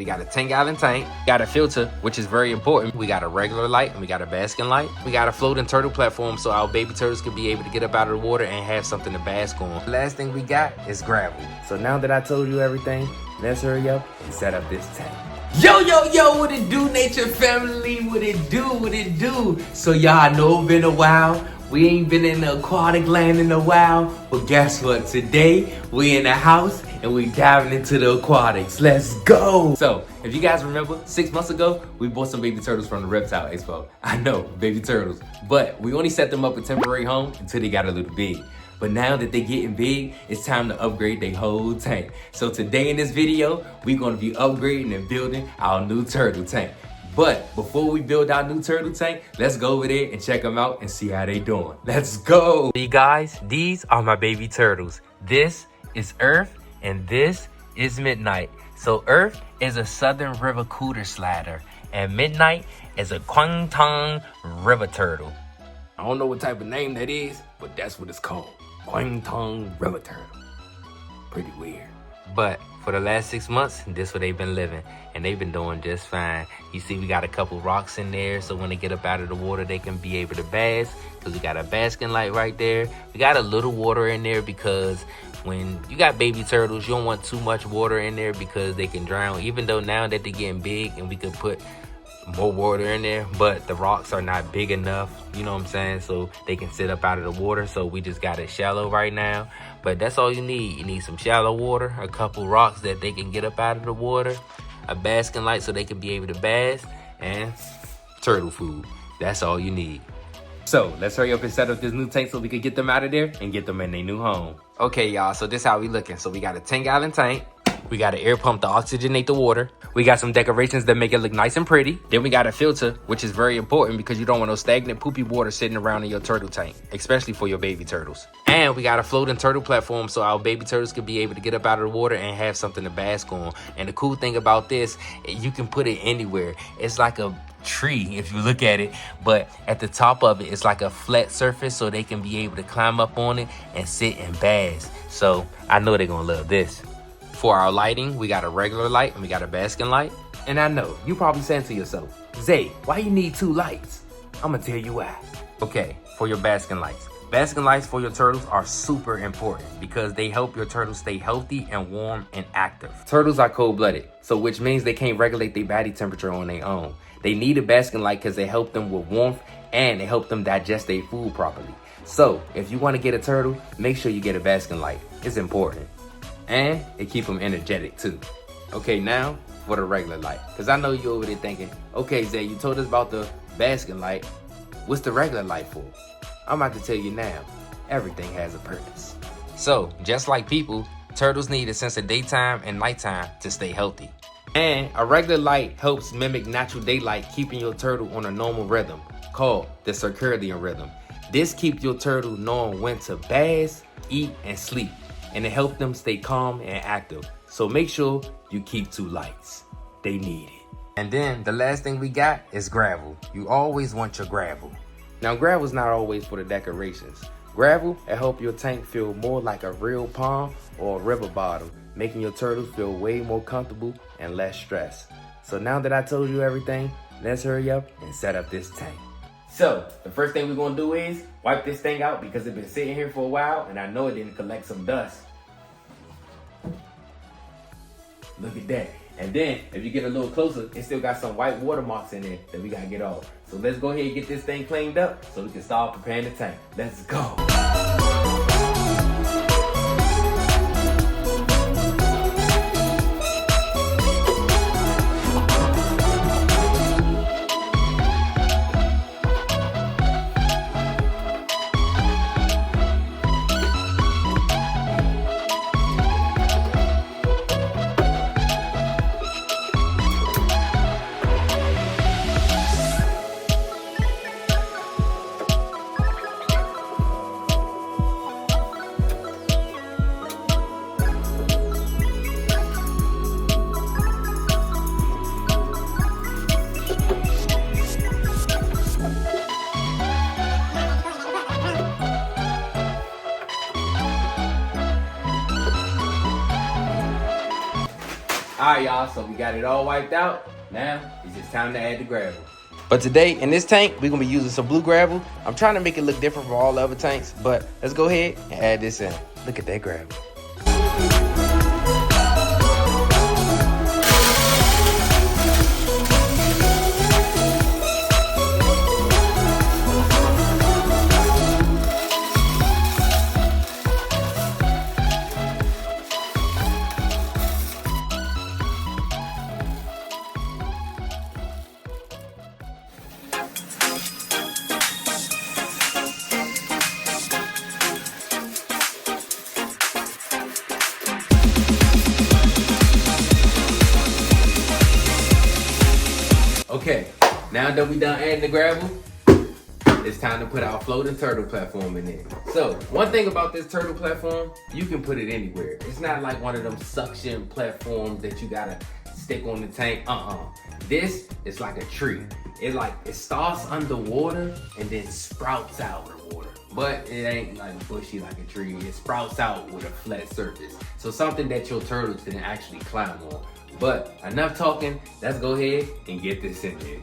We got a 10-gallon tank, got a filter, which is very important. We got a regular light and we got a basking light. We got a floating turtle platform so our baby turtles can be able to get up out of the water and have something to bask on. The last thing we got is gravel. So now that I told you everything, let's hurry up and set up this tank. Yo, what it do, nature family? What it do? So y'all know it's been a while. We ain't been in the aquatic land in a while. But guess what? Today, we in the house and we diving into the aquatics. Let's go. So, if you guys remember, 6 months ago, we bought some baby turtles from the Reptile Expo. I know, baby turtles. But we only set them up a temporary home until they got a little big. But now that they getting big, it's time to upgrade their whole tank. So today in this video, we're gonna be upgrading and building our new turtle tank. But before we build our new turtle tank, let's go over there and check them out and see how they doing. Let's go. You guys, these are my baby turtles. This is Earth and this is Midnight. So Earth is a Southern River cooter slider and Midnight is a Kwangtung river turtle. I don't know what type of name that is, but that's what it's called. Kwangtung river turtle. Pretty weird. But for the last 6 months, this where they've been living, and they've been doing just fine. You see, we got a couple rocks in there, so when they get up out of the water, they can be able to bask, because we got a basking light right there. We got a little water in there because when you got baby turtles, you don't want too much water in there because they can drown, even though now that they're getting big and we could put more water in there, but the rocks are not big enough, you know what I'm saying, so they can sit up out of the water. So we just got it shallow right now, but that's all you need. You need some shallow water, a couple rocks that they can get up out of the water, a basking light so they can be able to bask, and turtle food. That's all you need. So let's hurry up and set up this new tank so we can get them out of there and get them in their new home. Okay, y'all, so this how we looking. So we got a 10-gallon tank. We got an air pump to oxygenate the water. We got some decorations that make it look nice and pretty. Then we got a filter, which is very important because you don't want no stagnant poopy water sitting around in your turtle tank, especially for your baby turtles. And we got a floating turtle platform so our baby turtles can be able to get up out of the water and have something to bask on. And the cool thing about this, you can put it anywhere. It's like a tree if you look at it, but at the top of it, it's like a flat surface so they can be able to climb up on it and sit and bask. So I know they're gonna love this. For our lighting, we got a regular light and we got a basking light. And I know, you probably saying to yourself, Zay, why you need 2 lights? I'm gonna tell you why. Okay, for your basking lights. Basking lights for your turtles are super important because they help your turtles stay healthy and warm and active. Turtles are cold-blooded, so which means they can't regulate their body temperature on their own. They need a basking light because they help them with warmth and they help them digest their food properly. So if you want to get a turtle, make sure you get a basking light. It's important. And it keep them energetic too. Okay, now for the regular light. Because I know you over there thinking, okay, Zay, you told us about the basking light. What's the regular light for? I'm about to tell you now. Everything has a purpose. So, just like people, turtles need a sense of daytime and nighttime to stay healthy. And a regular light helps mimic natural daylight, keeping your turtle on a normal rhythm called the circadian rhythm. This keeps your turtle knowing when to bask, eat, and sleep. And it helps them stay calm and active. So make sure you keep 2 lights. They need it. And then the last thing we got is gravel. You always want your gravel. Now gravel's not always for the decorations. Gravel will help your tank feel more like a real pond or a river bottom, making your turtles feel way more comfortable and less stressed. So now that I told you everything, let's hurry up and set up this tank. So, the first thing we're gonna do is wipe this thing out because it's been sitting here for a while and I know it didn't collect some dust. Look at that. And then, if you get a little closer, it still got some white watermarks in there that we gotta get off. So let's go ahead and get this thing cleaned up so we can start preparing the tank. Let's go. Alright y'all, so we got it all wiped out. Now, it's just time to add the gravel. But today, in this tank, we're gonna be using some blue gravel. I'm trying to make it look different from all the other tanks, but let's go ahead and add this in. Look at that gravel. Okay, now that we done adding the gravel, it's time to put our floating turtle platform in there. So, one thing about this turtle platform, you can put it anywhere. It's not like one of them suction platforms that you gotta stick on the tank. This is like a tree. It starts underwater and then sprouts out of water. But it ain't like bushy like a tree. It sprouts out with a flat surface. So something that your turtles can actually climb on. But enough talking, let's go ahead and get this in there.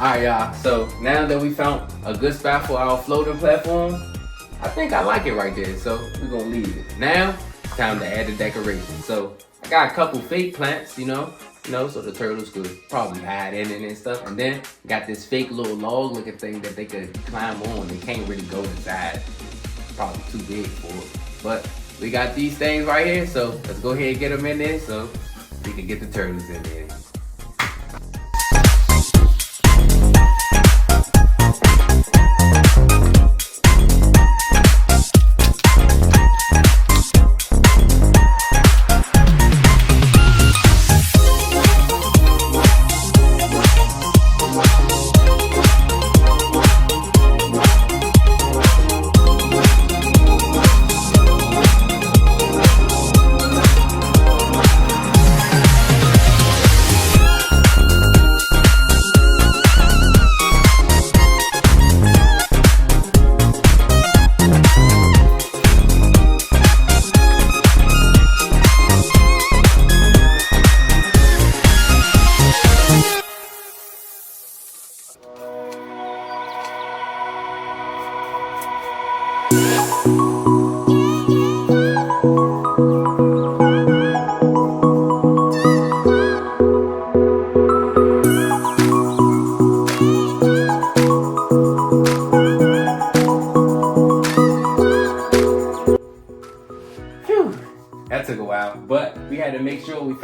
Alright y'all, so now that we found a good spot for our floating platform, I think I like it right there, so we're gonna leave it. Now, it's time to add the decoration. So I got a couple fake plants, you know, so the turtles could probably hide in it and stuff. And then got this fake little log looking thing that they could climb on. They can't really go inside. Probably too big for it. But we got these things right here, so let's go ahead and get them in there so we can get the turtles in there.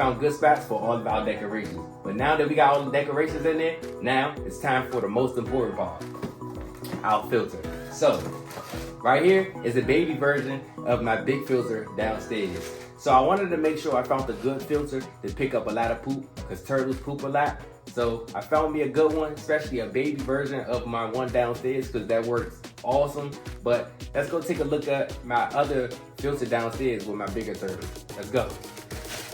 found good spots for all of our decorations. But now that we got all the decorations in there, now it's time for the most important part, our filter. So, right here is a baby version of my big filter downstairs. So I wanted to make sure I found a good filter to pick up a lot of poop, because turtles poop a lot. So I found me a good one, especially a baby version of my one downstairs, because that works awesome. But let's go take a look at my other filter downstairs with my bigger turtle. Let's go.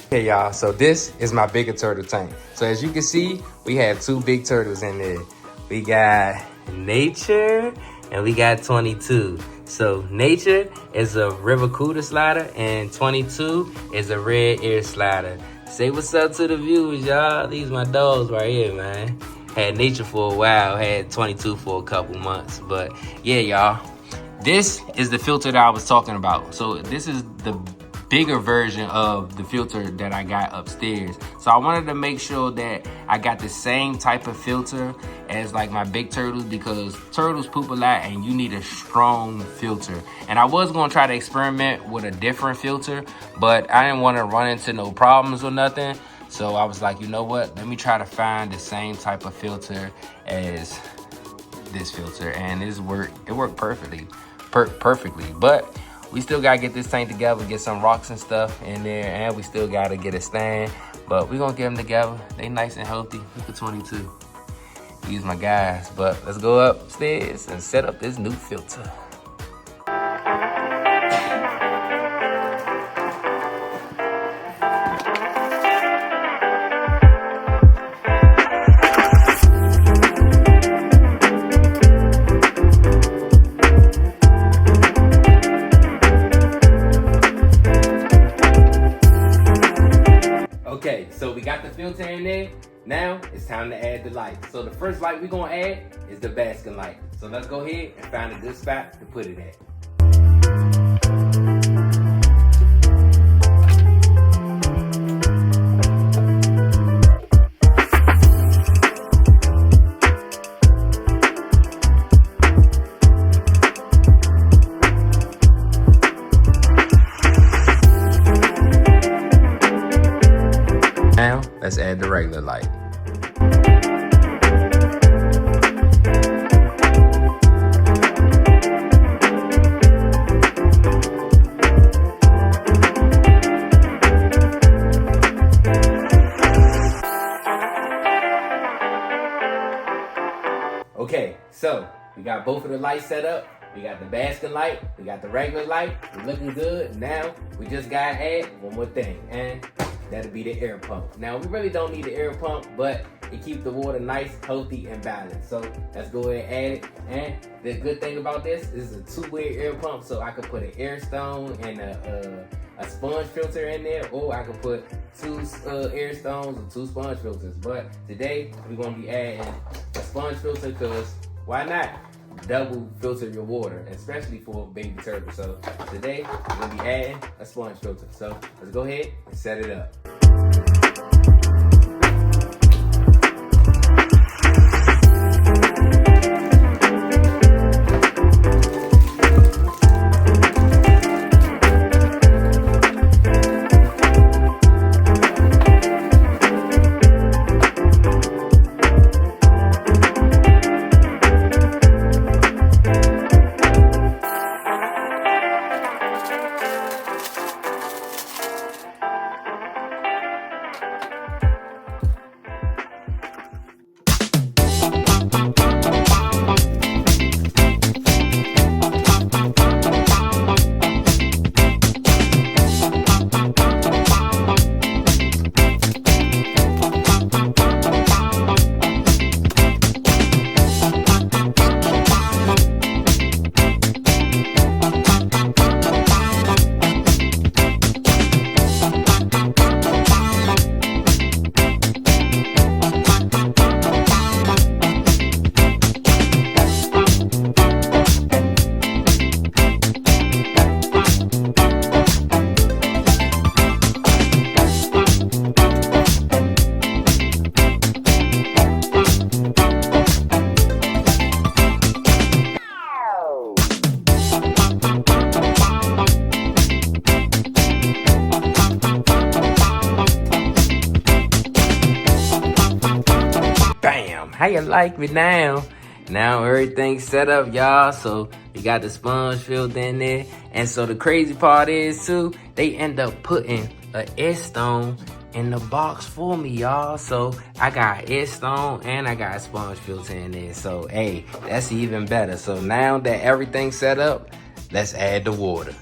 Okay, y'all, so this is my bigger turtle tank. So as you can see, we have two big turtles in there. We got Nature and we got 22. So Nature is a river cooter slider and 22 is a red ear slider. Say what's up to the viewers, y'all. These my dogs right here, man. Had Nature for a while, had 22 for a couple months. But yeah, y'all, this is the filter that I was talking about. So this is the bigger version of the filter that I got upstairs. So I wanted to make sure that I got the same type of filter as like my big turtles, because turtles poop a lot and you need a strong filter. And I was gonna try to experiment with a different filter, but I didn't want to run into no problems or nothing. So I was like, you know what? Let me try to find the same type of filter as this filter, and it worked perfectly. But we still gotta get this tank together, get some rocks and stuff in there, and we still gotta get a stand. But we're gonna get them together. They nice and healthy. Look at 22. These my guys. But let's go upstairs and set up this new filter. Okay, so we got the filter in there. Now it's time to add the light. So the first light we're gonna add is the basking light. So let's go ahead and find a good spot to put it at. Now, let's add the regular light. Okay, so we got both of the lights set up. We got the basking light, we got the regular light. We're looking good. Now, we just gotta add one more thing, and that'll be the air pump. Now, we really don't need the air pump, but it keeps the water nice, healthy, and balanced. So let's go ahead and add it. And the good thing about this is a two-way air pump, so I could put an air stone and a sponge filter in there, or I could put two air stones or two sponge filters. But today, we're gonna be adding a sponge filter, because why not? Double filter your water, especially for baby turtle. So today we're gonna be adding a sponge filter. So let's go ahead and set it up. How you like me now? Now everything's set up, y'all. So we got the sponge filled in there. And so the crazy part is too, they end up putting a edge stone in the box for me, y'all. So I got edge stone and I got sponge filter in there. So hey, that's even better. So now that everything's set up, let's add the water.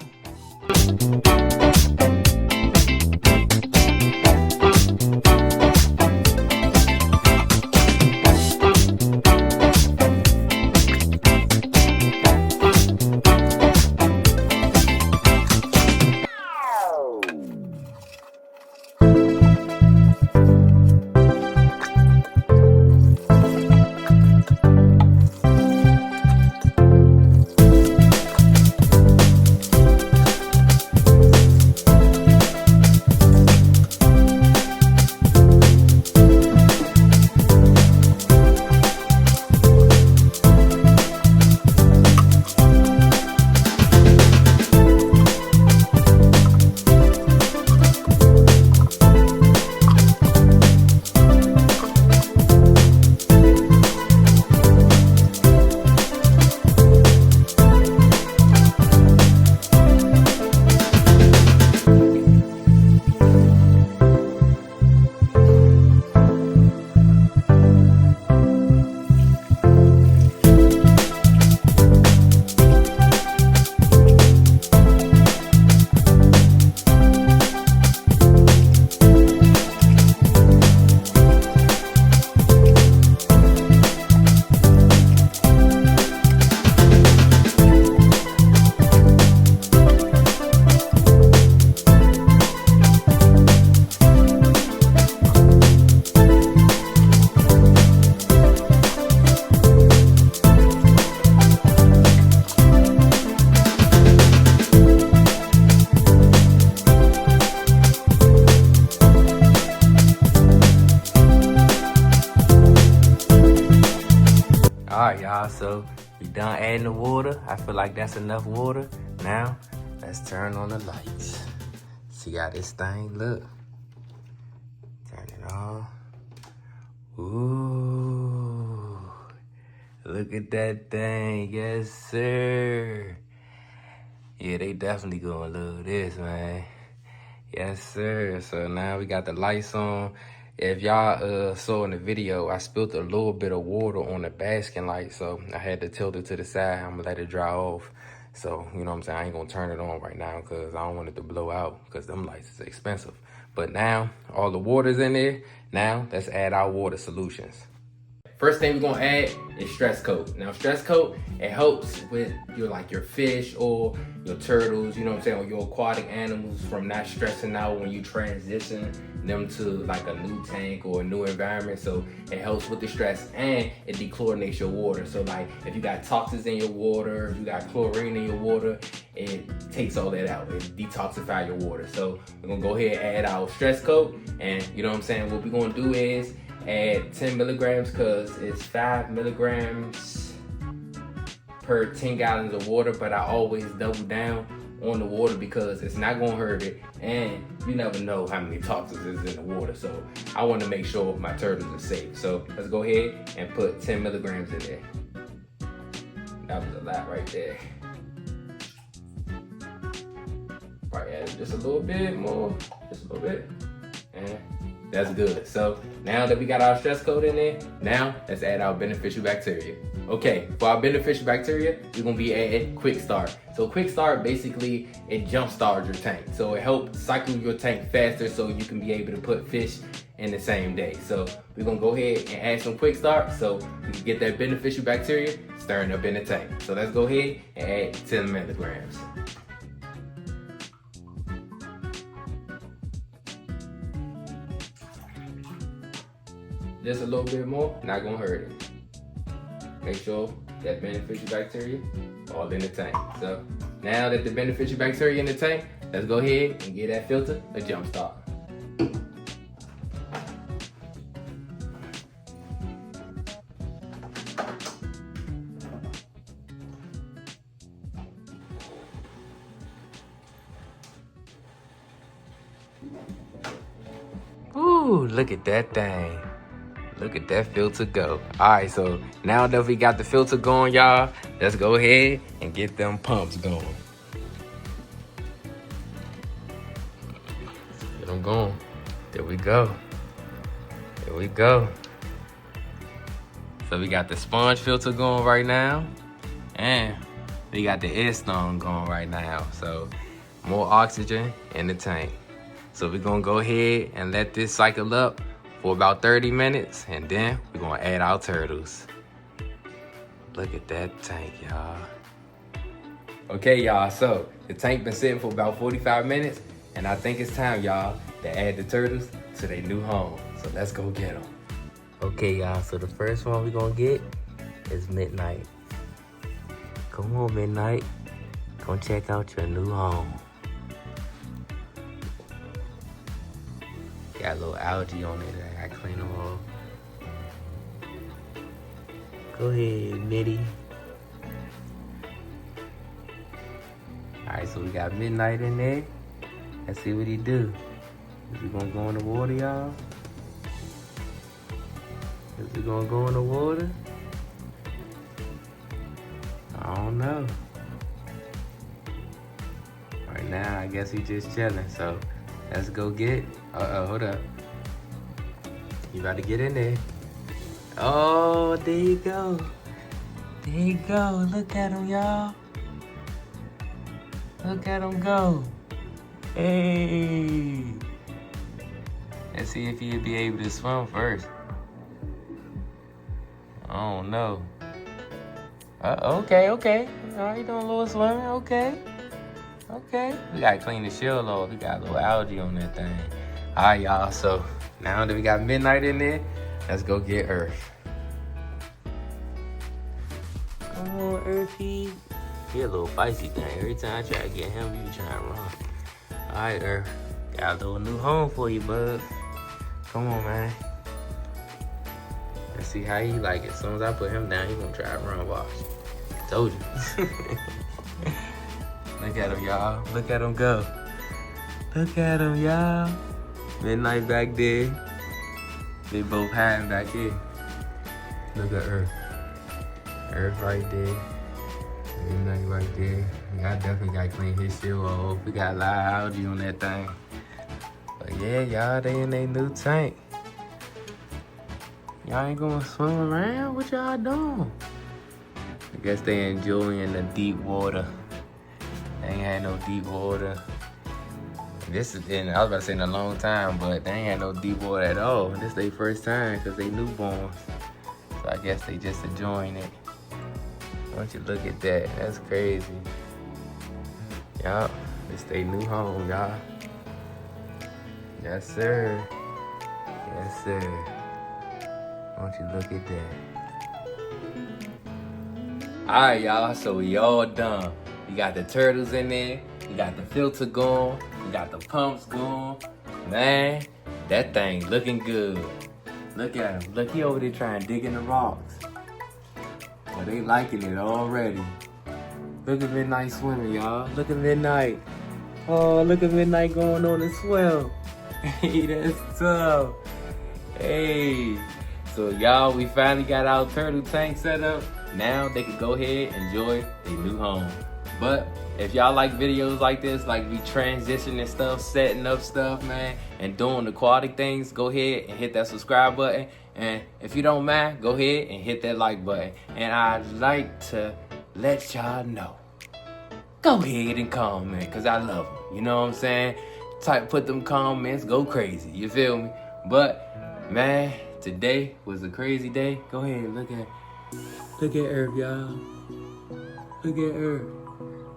Alright, y'all, so we done adding the water. I feel like that's enough water. Now, let's turn on the lights. See how this thing look? Turn it on. Ooh, look at that thing, yes sir. Yeah, they definitely gonna love this, man. Yes sir. So now we got the lights on. If y'all saw in the video, I spilled a little bit of water on the basking light, so I had to tilt it to the side. I'm gonna let it dry off. So, you know what I'm saying? I ain't gonna turn it on right now because I don't want it to blow out because them lights is expensive. But now, all the water's in there. Now, let's add our water solutions. First thing we're gonna add is stress coat. Now stress coat, it helps with your fish or your turtles, you know what I'm saying, or your aquatic animals from not stressing out when you transition them to like a new tank or a new environment. So it helps with the stress and it dechlorinates your water. So like if you got toxins in your water, if you got chlorine in your water, it takes all that out. It detoxifies your water. So we're gonna go ahead and add our stress coat, and you know what I'm saying, what we're gonna do is add 10 milligrams because it's 5 milligrams per 10 gallons of water, but I always double down on the water because it's not gonna hurt it, and you never know how many toxins is in the water. So I want to make sure my turtles are safe. So let's go ahead and put 10 milligrams in there. That was a lot right there. Probably add just a little bit more, just a little bit, and that's good. So now that we got our stress coat in there, now let's add our beneficial bacteria. Okay, for our beneficial bacteria, we're gonna be adding Quick Start. So Quick Start, basically, it jump starts your tank. So it helps cycle your tank faster so you can be able to put fish in the same day. So we're gonna go ahead and add some Quick Start so we can get that beneficial bacteria stirring up in the tank. So let's go ahead and add 10 milligrams. Just a little bit more, not gonna hurt it. Make sure that beneficial bacteria all in the tank. So now that the beneficial bacteria in the tank, let's go ahead and give that filter a jump start. Ooh, look at that thing. Look at that filter go. All right, so now that we got the filter going, y'all, let's go ahead and get them pumps going. Get them going. There we go. There we go. So we got the sponge filter going right now, and we got the air stone going right now. So more oxygen in the tank. So we're gonna go ahead and let this cycle up for about 30 minutes, and then we're gonna add our turtles. Look at that tank, y'all. Okay, y'all, so the tank been sitting for about 45 minutes, and I think it's time, y'all, to add the turtles to their new home. So let's go get them. Okay, y'all, so the first one we're gonna get is Midnight. Come on, Midnight. Come check out your new home. Got a little algae on it that I gotta clean them off. Go ahead, Mitty. Alright, so we got Midnight in there. Let's see what he do. Is he gonna go in the water, y'all? Is he gonna go in the water? I don't know. Right now, I guess he just chilling, so let's go get. Hold up. You about to get in there. Oh, there you go. There you go. Look at him, y'all. Look at him go. Hey. Let's see if he'll be able to swim first. I don't know. Okay. All right, doing a little swimming. Okay. We gotta clean the shell off. We got a little algae on that thing. All right, y'all. So now that we got Midnight in there, let's go get Earth. Come on, Earthy. He a little feisty thing. Every time I try to get him, he be trying to run. All right, Earth. Got a little new home for you, bud. Come on, man. Let's see how he like it. As soon as I put him down, he gonna try to run. Watch. Told you. Look at him, y'all. Look at him go. Look at him, y'all. Midnight back there. They both hiding back here. Look at Earth. Earth right there. Midnight right there. I definitely gotta clean his shell off. We got a lot of algae on that thing. But yeah, y'all, they in their new tank. Y'all ain't gonna swim around? What y'all doing? I guess they enjoying the deep water. They ain't had no deep water. This is in, I was about to say in a long time, but they ain't had no deep water at all. This is their first time because they newborns. So I guess they just enjoying it. Don't you look at that? That's crazy. Y'all, this their new home, y'all. Yes, sir. Yes, sir. Don't you look at that? All right, y'all, so we all done. We got the turtles in there. We got the filter going. We got the pumps going. Man, that thing looking good. Look at him. Look, he over there trying to dig in the rocks. But they liking it already. Look at Midnight swimming, y'all. Look at Midnight. Oh, look at Midnight going on the swell. Hey, that's tough. Hey. So, y'all, we finally got our turtle tank set up. Now they can go ahead and enjoy their new home. But if y'all like videos like this, like we transitioning stuff, setting up stuff, man, and doing aquatic things, go ahead and hit that subscribe button. And if you don't mind, go ahead and hit that like button. And I'd like to let y'all know, go ahead and comment, because I love them. You know what I'm saying? Put them comments, go crazy. You feel me? But, man, today was a crazy day. Go ahead and look at Earth, y'all. Look at Earth.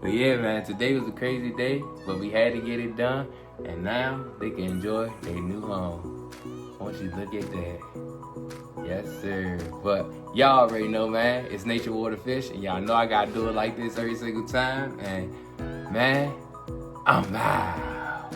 But yeah, man, today was a crazy day, but we had to get it done, and now they can enjoy their new home. Won't you look at that? Yes, sir. But y'all already know, man, it's Nature Water Fish, and y'all know I gotta do it like this every single time, and man, I'm out.